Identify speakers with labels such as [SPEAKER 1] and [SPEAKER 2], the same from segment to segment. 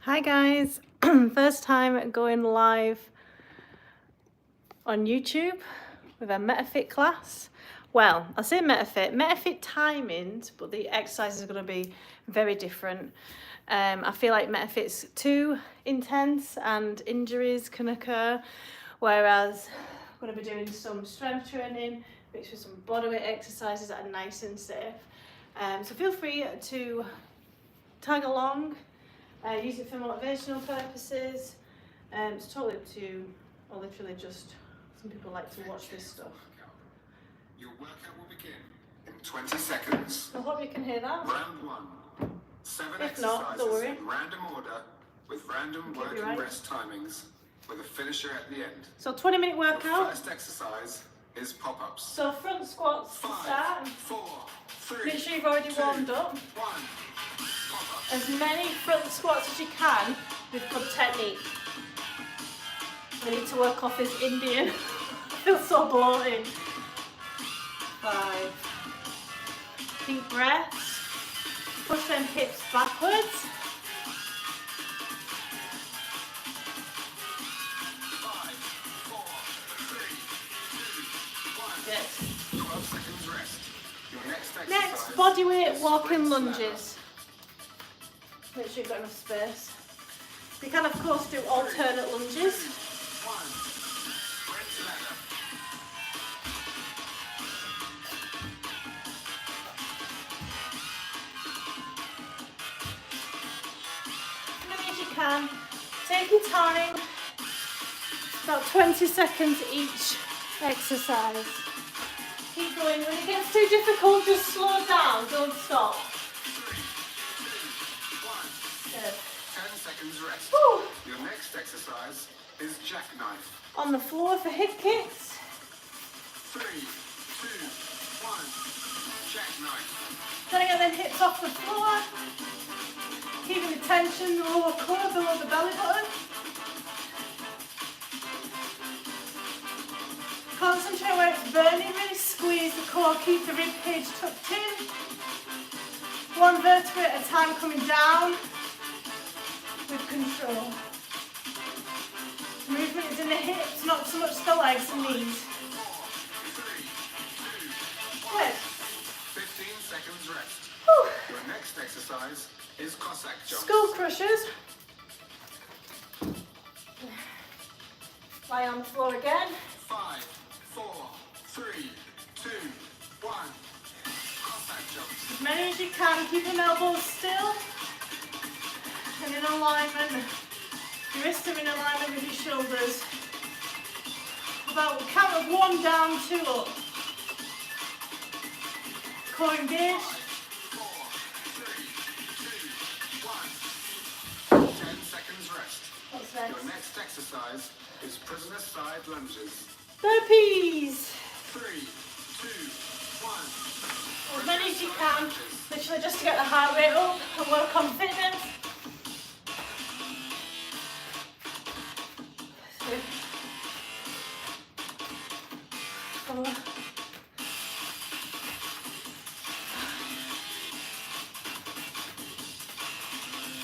[SPEAKER 1] Hi guys, first time going live on YouTube with a Metafit class. Well, I say Metafit timings, but the exercise is going to be very different. I feel like Metafit's too intense and injuries can occur, whereas I'm going to be doing some strength training mixed with some bodyweight exercises that are nice and safe. So feel free to tag along. Use it for motivational purposes. It's totally up to you, or literally just some people like to watch this stuff.
[SPEAKER 2] Your workout will begin in 20 seconds.
[SPEAKER 1] I hope you can hear that.
[SPEAKER 2] Round 1. 7
[SPEAKER 1] If
[SPEAKER 2] exercises
[SPEAKER 1] not, don't worry.
[SPEAKER 2] in random order with random work and rest timings with a finisher at the end.
[SPEAKER 1] So 20-minute
[SPEAKER 2] Your
[SPEAKER 1] workout.
[SPEAKER 2] first exercise is pop-ups.
[SPEAKER 1] So front squats to
[SPEAKER 2] 5,
[SPEAKER 1] start.
[SPEAKER 2] 4, 3,
[SPEAKER 1] Make sure you've already
[SPEAKER 2] 2,
[SPEAKER 1] warmed up.
[SPEAKER 2] 1. Pop-ups.
[SPEAKER 1] As many front squats as you can with good technique. I need to work off this Indian. I feel so bloated. 5. Deep breaths. Push them hips backwards.
[SPEAKER 2] 5, 4, 3, 2, 1.
[SPEAKER 1] Good.
[SPEAKER 2] 12 seconds rest. Your next exercise.
[SPEAKER 1] Next, bodyweight
[SPEAKER 2] is
[SPEAKER 1] walking
[SPEAKER 2] sprint
[SPEAKER 1] lunges. Make sure you've got enough space. You can of course do alternate lunges.
[SPEAKER 2] 1. Sprint ladder.
[SPEAKER 1] As many as you can. Take your time. About 20 seconds each exercise. Keep going. When it gets too difficult, just slow down. Don't stop.
[SPEAKER 2] 3, 2, 1.
[SPEAKER 1] Good.
[SPEAKER 2] 10 seconds rest.
[SPEAKER 1] Woo.
[SPEAKER 2] Your next exercise is jackknife.
[SPEAKER 1] On the floor for hip kicks.
[SPEAKER 2] 3, 2, 1. Jackknife.
[SPEAKER 1] Trying to get them hips off the floor. Keeping the tension in the lower core below the belly button. Concentrate where it's burning, really squeeze the core, keep the rib cage tucked in. One vertebrae at a time coming down with control. Movement is in the hips, not so much the legs and knees.
[SPEAKER 2] 4, 3, 2, 1.
[SPEAKER 1] Good.
[SPEAKER 2] 15 seconds rest.
[SPEAKER 1] Whew.
[SPEAKER 2] Your next exercise is Cossack jumps.
[SPEAKER 1] Skull crushers. Lie on the floor again.
[SPEAKER 2] 5, 4, 3, 2, 1. Cossack jumps.
[SPEAKER 1] As many as you can, keep them elbows still and in alignment. Your wrists are in alignment with your shoulders. About count of 1 down, 2 up. Core engaged.
[SPEAKER 2] 4, 3, 2, 1. 10 seconds rest.
[SPEAKER 1] What's
[SPEAKER 2] Your
[SPEAKER 1] next?
[SPEAKER 2] next exercise is prisoner side lunges.
[SPEAKER 1] Burpees.
[SPEAKER 2] 3, 2, 1.
[SPEAKER 1] As many as you can. Literally just to get the heart rate up and work on fitness. Four.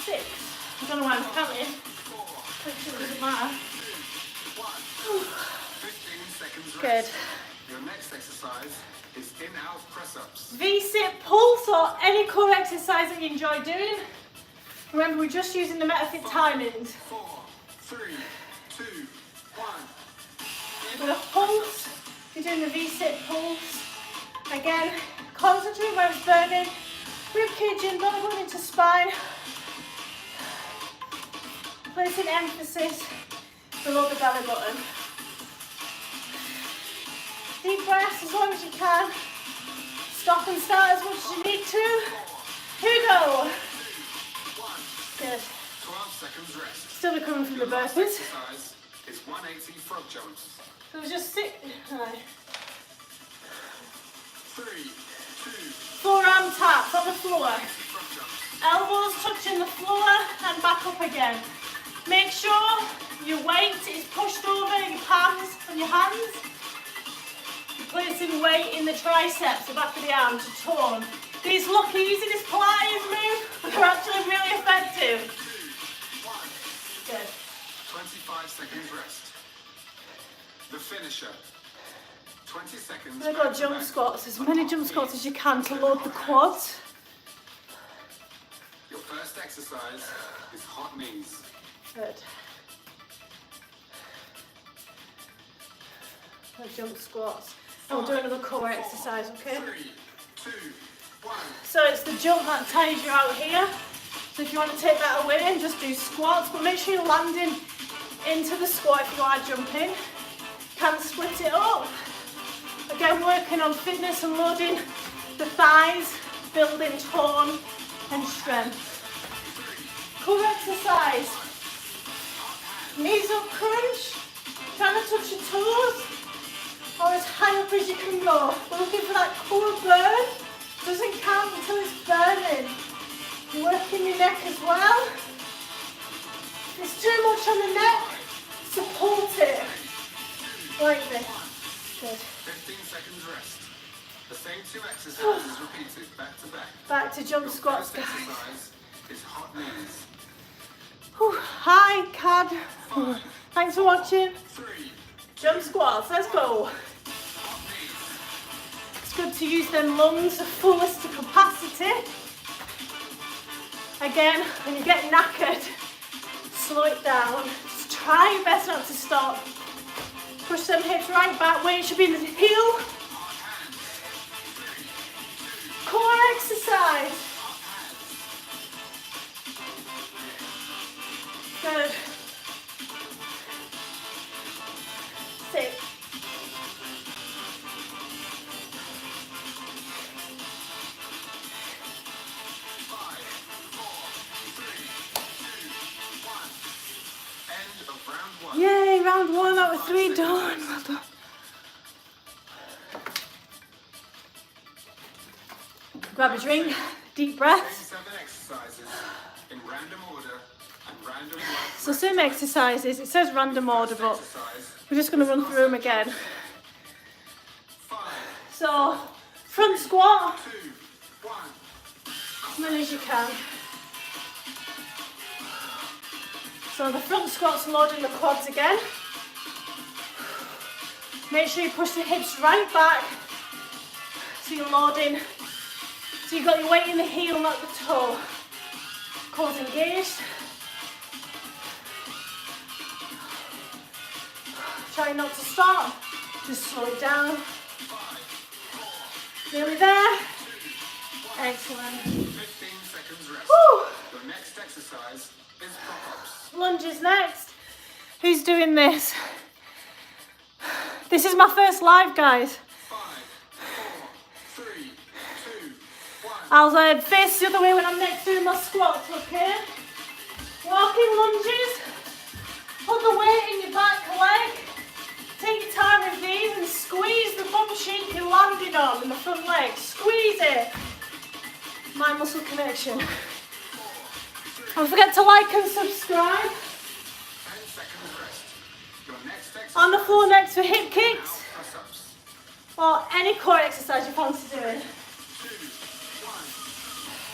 [SPEAKER 1] 6. I don't know why I'm counting.
[SPEAKER 2] 4,
[SPEAKER 1] Actually, it doesn't matter.
[SPEAKER 2] 2, 1. 15 seconds
[SPEAKER 1] Good.
[SPEAKER 2] rest. Your next exercise is in-out press-ups.
[SPEAKER 1] V-sit pulse or any core exercise that you enjoy doing. Remember, we're just using the Metafit timings.
[SPEAKER 2] 4, 3, 2, 1.
[SPEAKER 1] With a pulse, you're doing the V-sit pulse. Again, concentrate where it's burning. Rib cage in, not going into spine. Placing emphasis below the belly button. Deep breaths as long as you can. Stop and start as much as you need to. Here we go.
[SPEAKER 2] 2, 1.
[SPEAKER 1] Good.
[SPEAKER 2] 12 seconds rest.
[SPEAKER 1] Still recovering from the
[SPEAKER 2] Your last
[SPEAKER 1] burpees.
[SPEAKER 2] exercise is 180 frog jumps.
[SPEAKER 1] So just sit.
[SPEAKER 2] 3, 2,
[SPEAKER 1] Forearm taps on the floor.
[SPEAKER 2] 80 frog jumps.
[SPEAKER 1] Elbows touching the floor and back up again. Make sure your weight is pushed over your palms and your hands. You're placing weight in the triceps, the back of the arm to tone. These look easy, this Pilates move, but they're actually really effective.
[SPEAKER 2] 2, 1. Finisher. 20 seconds.
[SPEAKER 1] We've got jump squats, as many jump squats as you can to load the quads.
[SPEAKER 2] Your first exercise is hot knees.
[SPEAKER 1] Good. Jump squats. And we'll do another core exercise, okay?
[SPEAKER 2] 3, 2, 1.
[SPEAKER 1] So it's the jump that tires you out here. So if you want to take that away and just do squats, but make sure you're landing into the squat if you are jumping. Can split it up. Again, working on fitness and loading the thighs, building tone and strength. Core exercise. Knees up crunch. Trying to touch your toes. Or as high up as you can go. We're looking for that core burn. Doesn't count until it's burning. You're working your neck as well. If it's too much on the neck, support it. Like this. Good.
[SPEAKER 2] 15 seconds rest. The same 2 exercises repeated back to back.
[SPEAKER 1] Back to jump
[SPEAKER 2] Your
[SPEAKER 1] squats,
[SPEAKER 2] first
[SPEAKER 1] guys.
[SPEAKER 2] exercise is hot knees.
[SPEAKER 1] Whew. Hi, Cad.
[SPEAKER 2] 5,
[SPEAKER 1] Thanks for watching.
[SPEAKER 2] 3,
[SPEAKER 1] Jump squats, let's go.
[SPEAKER 2] hot knees.
[SPEAKER 1] It's good to use them lungs to fullest capacity. Again, when you get knackered, slow it down. Just try your best not to stop. Push them hips right back. Weight should be in the heel. Core exercise. Good. 6.
[SPEAKER 2] 5, 4, 3, 2, 1. End of round 1.
[SPEAKER 1] Yay, round 1 out of 3 done. Well done. Grab a drink, deep breaths.
[SPEAKER 2] 7 exercises in random order and random
[SPEAKER 1] So same exercises, it says random order, but we're just going to run through them again.
[SPEAKER 2] 5,
[SPEAKER 1] So, front squat,
[SPEAKER 2] 2, 1.
[SPEAKER 1] as many as you can. So the front squat's loading the quads again. Make sure you push the hips right back. So you're loading. So you've got your weight in the heel, not the toe. Quads engaged. Try not to stop. Just slow it down. Nearly there. Excellent.
[SPEAKER 2] 15 seconds rest.
[SPEAKER 1] Woo!
[SPEAKER 2] Your next exercise is prop-ups.
[SPEAKER 1] Lunges next. Who's doing this? This is my first live, guys.
[SPEAKER 2] 5, 4, 3, 2, 1.
[SPEAKER 1] I'll face the other way when I'm next doing my squats, okay? Walking lunges. Put the weight in your back leg. Take your time with these and squeeze the bum cheek you're landing on in the front leg. Squeeze it. My muscle connection. Don't forget to like and subscribe.
[SPEAKER 2] 10 seconds rest. Your next exercise.
[SPEAKER 1] On the floor next for hip kicks
[SPEAKER 2] Press-ups.
[SPEAKER 1] or any core exercise you fancy doing.
[SPEAKER 2] 2, 1.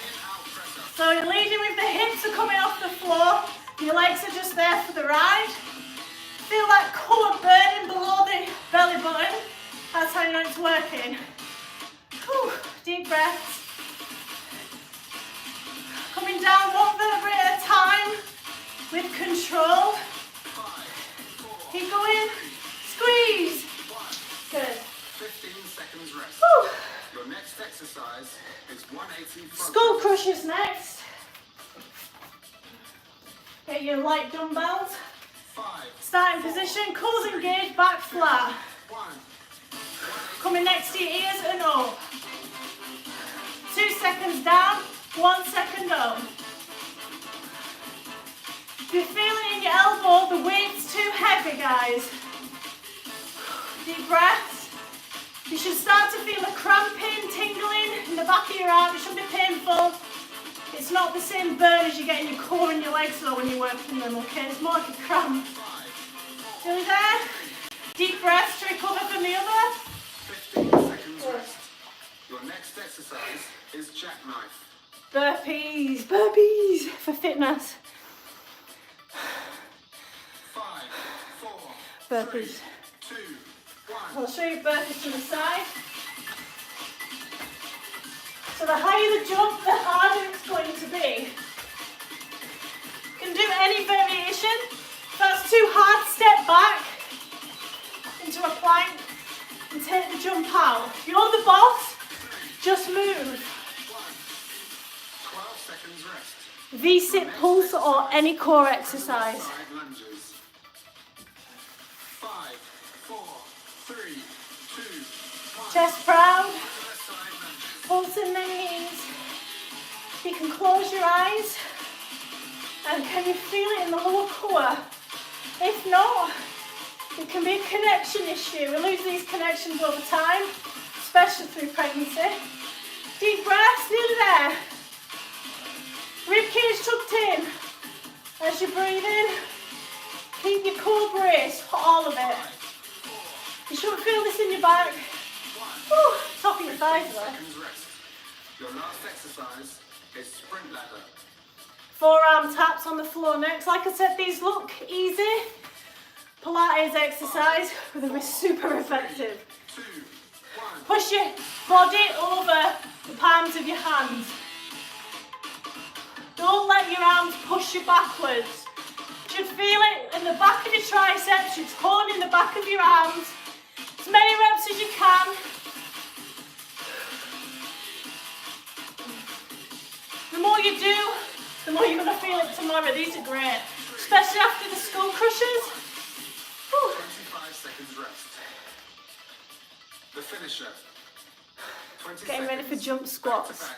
[SPEAKER 2] In-out press-ups.
[SPEAKER 1] So you're leading with the hips are coming off the floor. Your legs are just there for the ride. Feel that core burning below the belly button. That's how you know it's working. Whew. Deep breaths. Coming down 1 vertebrae at a time with control.
[SPEAKER 2] 5, 4,
[SPEAKER 1] Keep going. Squeeze.
[SPEAKER 2] 1.
[SPEAKER 1] Good.
[SPEAKER 2] 15 seconds rest.
[SPEAKER 1] Whew.
[SPEAKER 2] Your next exercise is 180 front.
[SPEAKER 1] Skull crushers next. Get your light dumbbells.
[SPEAKER 2] 5,
[SPEAKER 1] Starting position, core engaged, back flat.
[SPEAKER 2] 1.
[SPEAKER 1] Coming next to your ears and up. 2 seconds down, 1 second up. If you're feeling in your elbow, the weight's too heavy, guys. Deep breaths. You should start to feel a cramping, tingling in the back of your arm. It shouldn't be painful. It's not the same burn as you get in your core and your legs though when you're working them, okay? It's more like a cramp. Nearly there. Deep breaths to recover from the other.
[SPEAKER 2] 15 seconds rest. Your next exercise is jackknife.
[SPEAKER 1] Burpees, burpees for fitness.
[SPEAKER 2] 5, 4,
[SPEAKER 1] Burpees.
[SPEAKER 2] 3, 2,
[SPEAKER 1] I'll show you burpees from the side. So the higher the jump, the harder it's going to be. You can do any variation. If that's too hard, step back into a plank and take the jump out. If you're the boss, just move.
[SPEAKER 2] 12 seconds rest.
[SPEAKER 1] V-sit pulse or any core exercise.
[SPEAKER 2] Side lunges. 5, 4, 3, 2, 1.
[SPEAKER 1] Chest proud,
[SPEAKER 2] Side lunges.
[SPEAKER 1] pulse in the knees. You can close your eyes. And can you feel it in the lower core? If not, it can be a connection issue. We lose these connections over time, especially through pregnancy. Deep breaths, nearly there. Rib cage tucked in. As you breathe in, keep your core braced for all of it. You shouldn't feel this in your back. Woo, top of your thighs there.
[SPEAKER 2] Seconds rest. Your last exercise is sprint ladder.
[SPEAKER 1] Forearm taps on the floor next. Like I said, these look easy. Pilates exercise, but they're super effective.
[SPEAKER 2] 2, 1.
[SPEAKER 1] Push your body over the palms of your hands. Don't let your arms push you backwards. You should feel it in the back of your triceps, your tone in the back of your arms. As many reps as you can. The more you do, the more you're going to feel it tomorrow. These are great, especially after the skull crushers. Whew.
[SPEAKER 2] 25 seconds rest. The finisher. 20
[SPEAKER 1] Getting ready for
[SPEAKER 2] seconds.
[SPEAKER 1] jump
[SPEAKER 2] Back to
[SPEAKER 1] squats.
[SPEAKER 2] back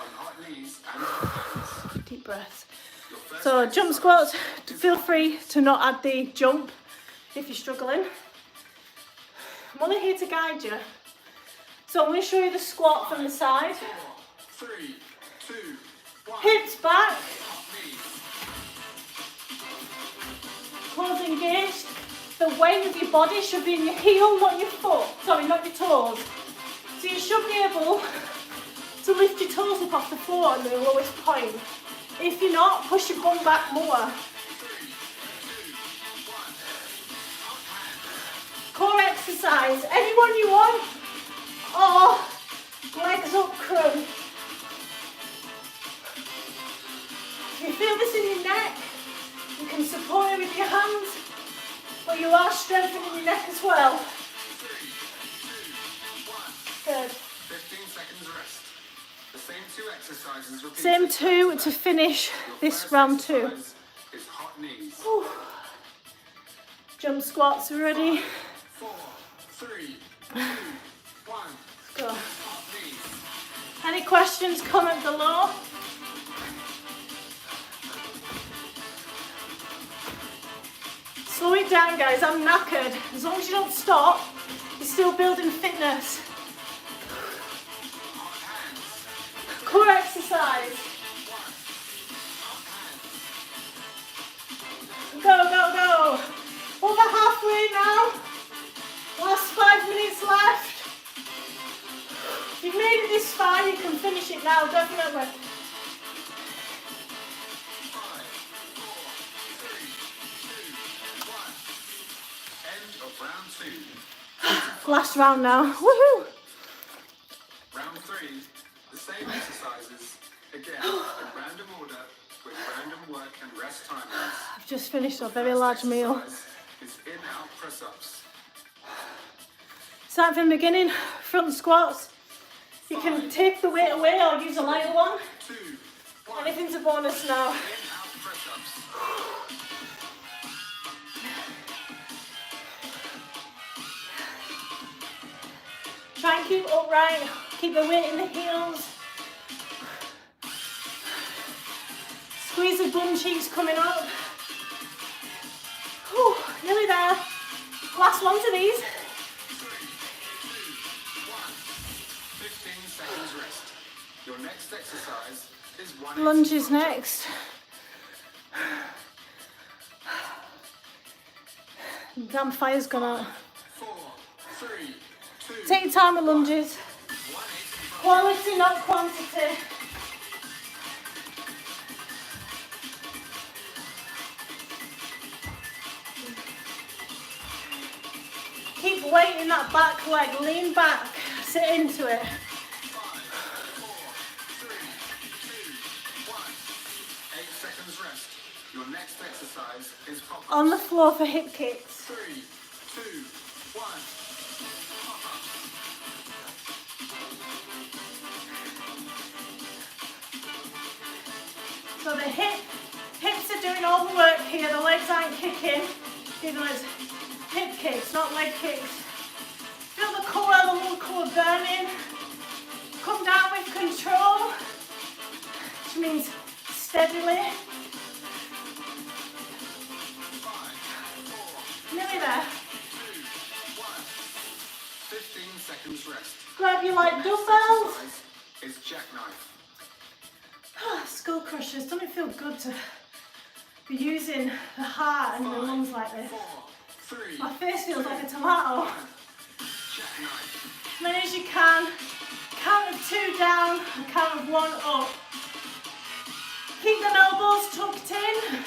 [SPEAKER 2] on hot knees and hot hands.
[SPEAKER 1] Deep breaths.
[SPEAKER 2] Your first
[SPEAKER 1] So jump
[SPEAKER 2] exercise
[SPEAKER 1] squats,
[SPEAKER 2] is
[SPEAKER 1] feel free to not add the jump if you're struggling. I'm only here to guide you. So I'm going to show you the squat from the side.
[SPEAKER 2] 4, 3, 2, 1.
[SPEAKER 1] Hips back,
[SPEAKER 2] Hot knees.
[SPEAKER 1] quads engaged. The weight of your body should be in your heel, not your foot. Sorry, not your toes. So you should be able to lift your toes up off the floor at the lowest point. If you're not, push your bum back more.
[SPEAKER 2] 3, 2, 1.
[SPEAKER 1] Core exercise, anyone you want, or legs up crunch. If you feel this in your neck, you can support it with your hands, but you are strengthening your neck as well.
[SPEAKER 2] 3, 2, 1.
[SPEAKER 1] Good.
[SPEAKER 2] 15 seconds rest. The same 2 exercises repeated.
[SPEAKER 1] Same 2 to finish
[SPEAKER 2] Your
[SPEAKER 1] this
[SPEAKER 2] first
[SPEAKER 1] round 2.
[SPEAKER 2] exercise is hot knees.
[SPEAKER 1] Whew. Jump squats ready.
[SPEAKER 2] 4, 3, 2, 1.
[SPEAKER 1] Go.
[SPEAKER 2] Hot knees.
[SPEAKER 1] Any questions, comment below. Slow it down, guys. I'm knackered. As long as you don't stop, you're still building fitness.
[SPEAKER 2] Hot hands.
[SPEAKER 1] Core exercise.
[SPEAKER 2] 1. Hot hands.
[SPEAKER 1] Go, go, go. Over halfway now. Last 5 minutes left. If you've made it this far, you can finish it now, definitely.
[SPEAKER 2] 5, 4, 3, 2, 1. End of round 2.
[SPEAKER 1] Last round now. Woohoo!
[SPEAKER 2] Round 3, the same exercises, again in random order with random work and rest timings.
[SPEAKER 1] I've just finished a very large meal.
[SPEAKER 2] Exercise is in-out press-ups.
[SPEAKER 1] Start from the beginning, front squats. You can take the weight away or use a lighter one.
[SPEAKER 2] 2, 1.
[SPEAKER 1] Anything's a bonus now.
[SPEAKER 2] In-out press-ups.
[SPEAKER 1] Try and keep upright, keep the weight in the heels. Squeeze the bum cheeks coming up. Whew, nearly there. Last one to these.
[SPEAKER 2] 3, 2, 1. 15 seconds rest. Your next exercise is one
[SPEAKER 1] Lunges next. Damn fire's gone out.
[SPEAKER 2] 4, 3, 2,
[SPEAKER 1] Take your time with lunges.
[SPEAKER 2] 185.
[SPEAKER 1] Quality, not quantity. Keep weight in that back leg, lean back, sit into it.
[SPEAKER 2] 5, 4, 3, 2, 1. 8 seconds rest. Your next exercise is pop-ups.
[SPEAKER 1] On the floor for hip kicks.
[SPEAKER 2] 3, 2, 1. Pop-ups.
[SPEAKER 1] So the hips are doing all the work here, the legs aren't kicking. Even though it's hip kicks, not leg kicks. Feel the core, the little core burning. Come down with control, which means steadily.
[SPEAKER 2] 5, 4,
[SPEAKER 1] Nearly there.
[SPEAKER 2] 2, 1. 15 seconds rest.
[SPEAKER 1] Grab your light
[SPEAKER 2] Next
[SPEAKER 1] dumbbells.
[SPEAKER 2] exercise is jackknife.
[SPEAKER 1] Skull crushers, doesn't it feel good to be using the heart and the
[SPEAKER 2] 5,
[SPEAKER 1] lungs like this?
[SPEAKER 2] 4, 3,
[SPEAKER 1] My face feels like a tomato.
[SPEAKER 2] 1. Jackknife.
[SPEAKER 1] As many as you can. Count of 2 down and count of 1 up. Keep the elbows tucked in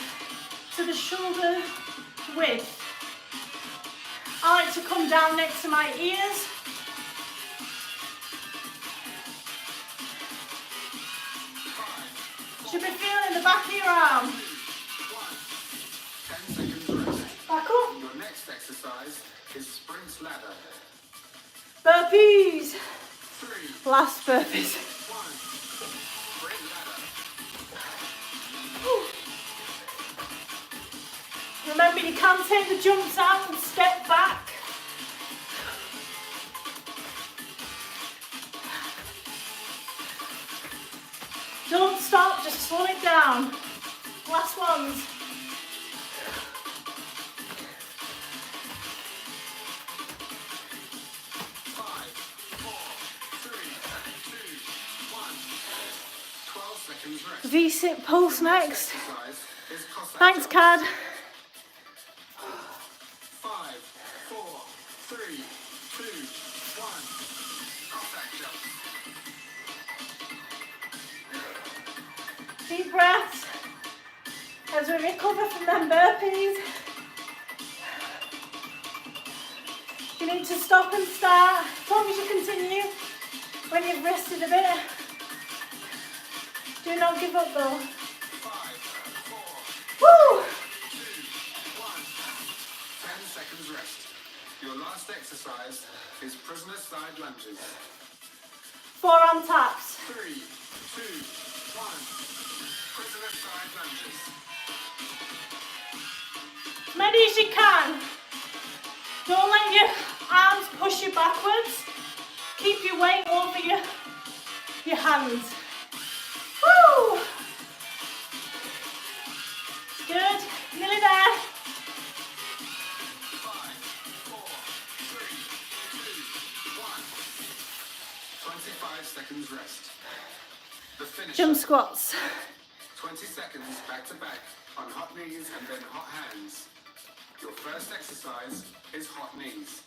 [SPEAKER 1] to the shoulder width. I like to come down next to my ears. Should be feeling the back of your arm.
[SPEAKER 2] 10 seconds rest.
[SPEAKER 1] Back up.
[SPEAKER 2] Your next exercise is sprint ladder.
[SPEAKER 1] Burpees.
[SPEAKER 2] 3,
[SPEAKER 1] Last burpees.
[SPEAKER 2] 1. Sprint ladder.
[SPEAKER 1] Remember, you can take the jumps out and step back. Don't stop, just slow it down. Last ones.
[SPEAKER 2] 5, 4, 3, 2, 1. 12 seconds rest.
[SPEAKER 1] V-sit pulse next.
[SPEAKER 2] Exercise is Cossack
[SPEAKER 1] Thanks,
[SPEAKER 2] jump.
[SPEAKER 1] Cad.
[SPEAKER 2] 5, 4, 3, 2, 1. Cossack jump.
[SPEAKER 1] Deep breaths as we recover from them burpees. You need to stop and start, as long as you continue when you've rested a bit. Do not give up though.
[SPEAKER 2] 5, 4,
[SPEAKER 1] Woo!
[SPEAKER 2] 2, 1. 10 seconds rest. Your last exercise is prisoner side lunges.
[SPEAKER 1] Forearm taps.
[SPEAKER 2] 3, 2, 1. Prisoner side lunges.
[SPEAKER 1] As many as you can. Don't let your arms push you backwards. Keep your weight over your hands. Woo! Good. Nearly there.
[SPEAKER 2] 5, 4, 3, 2, 1. 25 seconds rest. The finish.
[SPEAKER 1] Jump squats.
[SPEAKER 2] 20 seconds back to back on hot knees and then hot hands. Your first exercise is hot knees.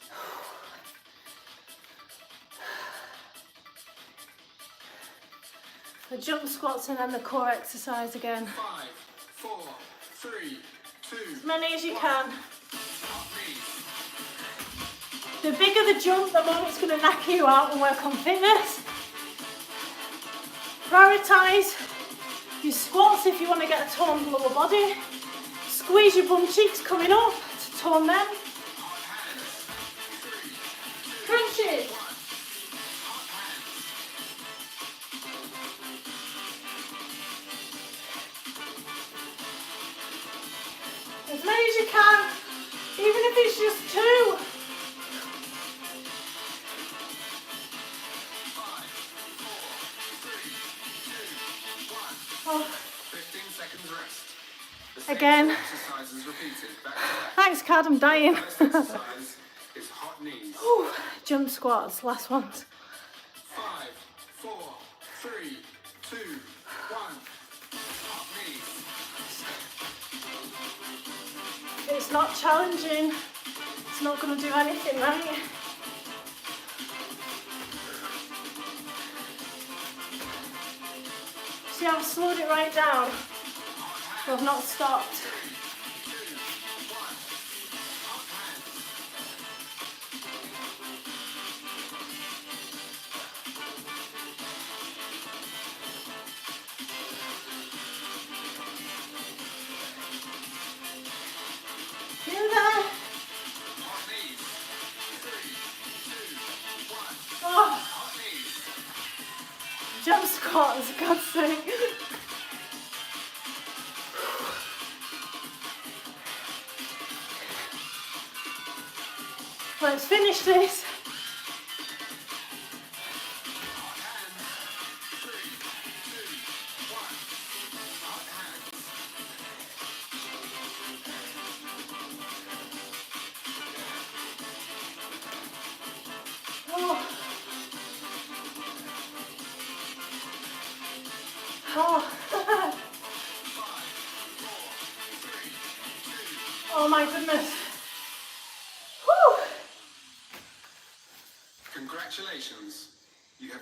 [SPEAKER 1] The jump squats and then the core exercise again.
[SPEAKER 2] 5, 4, 3, 2,
[SPEAKER 1] As many as you
[SPEAKER 2] 1.
[SPEAKER 1] can.
[SPEAKER 2] Hot knees.
[SPEAKER 1] The bigger the jump, the more it's going to knock you out and work on fitness. Prioritise your squats if you want to get a toned lower body. Squeeze your bum cheeks coming up to tone them.
[SPEAKER 2] Hot hands. 3, 2,
[SPEAKER 1] Crunches.
[SPEAKER 2] 1. Hot hands.
[SPEAKER 1] As many as you can, even if it's just 2.
[SPEAKER 2] 5, 4, 3, 2, 1.
[SPEAKER 1] Oh,
[SPEAKER 2] 15 seconds rest. The same
[SPEAKER 1] Again.
[SPEAKER 2] exercises repeated back to back.
[SPEAKER 1] thanks, Cad, I'm dying.
[SPEAKER 2] First exercise is hot knees.
[SPEAKER 1] Whew. Jump squats, last ones.
[SPEAKER 2] 5, 4, 3, 2, 1. Hot knees.
[SPEAKER 1] It's not challenging. It's not going to do anything, right? See, I've slowed it right down. So I've not stopped.
[SPEAKER 2] 3, 2, 1. Hot hands.
[SPEAKER 1] hot, for God's sake. Let's finish this. Oh my goodness. Whew.
[SPEAKER 2] Congratulations. You have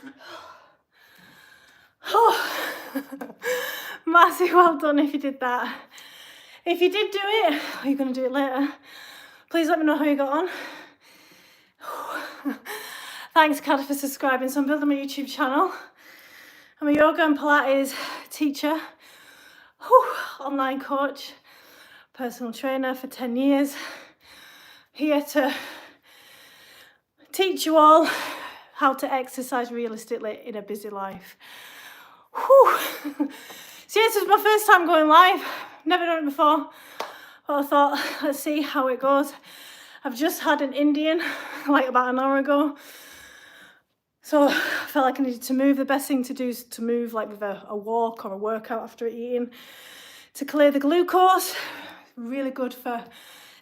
[SPEAKER 1] Oh. Massive well done if you did that. If you did do it, or you're going to do it later, please let me know how you got on. Thanks, Kat, for subscribing. So I'm building my YouTube channel. I'm a yoga and Pilates teacher, online coach, personal trainer for 10 years. Here to teach you all how to exercise realistically in a busy life. Whew. So this is my first time going live. Never done it before. But I thought, let's see how it goes. I've just had an Indian like about an hour ago. So I felt like I needed to move. The best thing to do is to move like with a walk or a workout after eating to clear the glucose. Really good for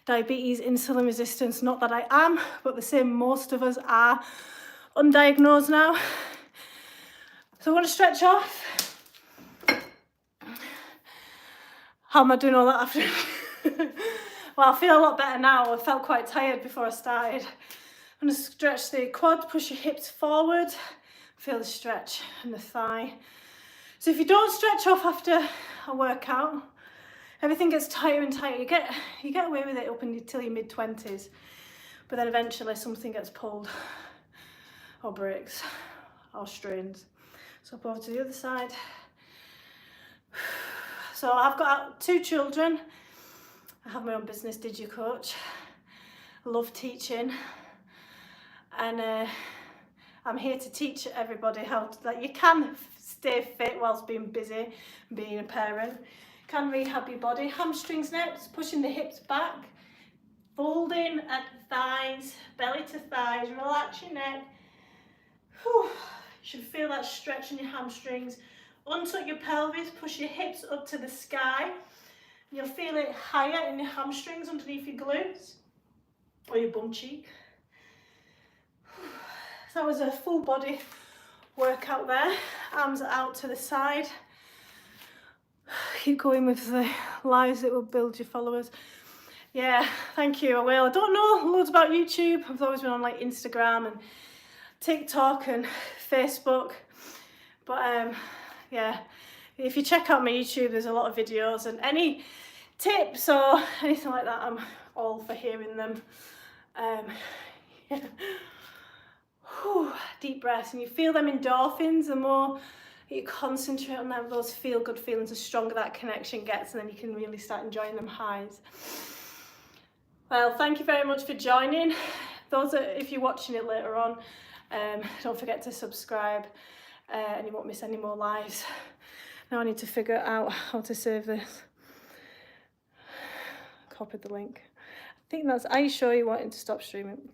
[SPEAKER 1] diabetes, insulin resistance. Not that I am, but the same most of us are undiagnosed now. So I want to stretch off. How am I doing all that after? Well, I feel a lot better now. I felt quite tired before I started. I'm going to stretch the quad, push your hips forward. Feel the stretch in the thigh. So if you don't stretch off after a workout, everything gets tighter and tighter. You get away with it up until your mid-20s. But then eventually something gets pulled or breaks or strains. So up over to the other side. So I've got 2 children. I have my own business, DigiCoach. I love teaching. And I'm here to teach everybody how to, like, you can stay fit whilst being busy, being a parent. Can rehab your body. Hamstrings next, pushing the hips back, folding at the thighs, belly to thighs, relax your neck. Whew. You should feel that stretch in your hamstrings. Untuck your pelvis, push your hips up to the sky. You'll feel it higher in your hamstrings underneath your glutes or your bum cheek. So that was a full body workout there. Arms are out to the side. Keep going with the lives that will build your followers. Yeah, thank you, I will. I don't know loads about YouTube. I've always been on like Instagram and TikTok and Facebook. But yeah, if you check out my YouTube, there's a lot of videos, and any tips or anything like that, I'm all for hearing them. Yeah. Whew, deep breaths, and you feel them endorphins. The more you concentrate on them, those feel good feelings, the stronger that connection gets, and then you can really start enjoying them highs. Well, thank you very much for joining. If you're watching it later on, don't forget to subscribe, and you won't miss any more lives. Now I need to figure out how to save this. Copy the link. I think that's, are you sure you wanted to stop streaming?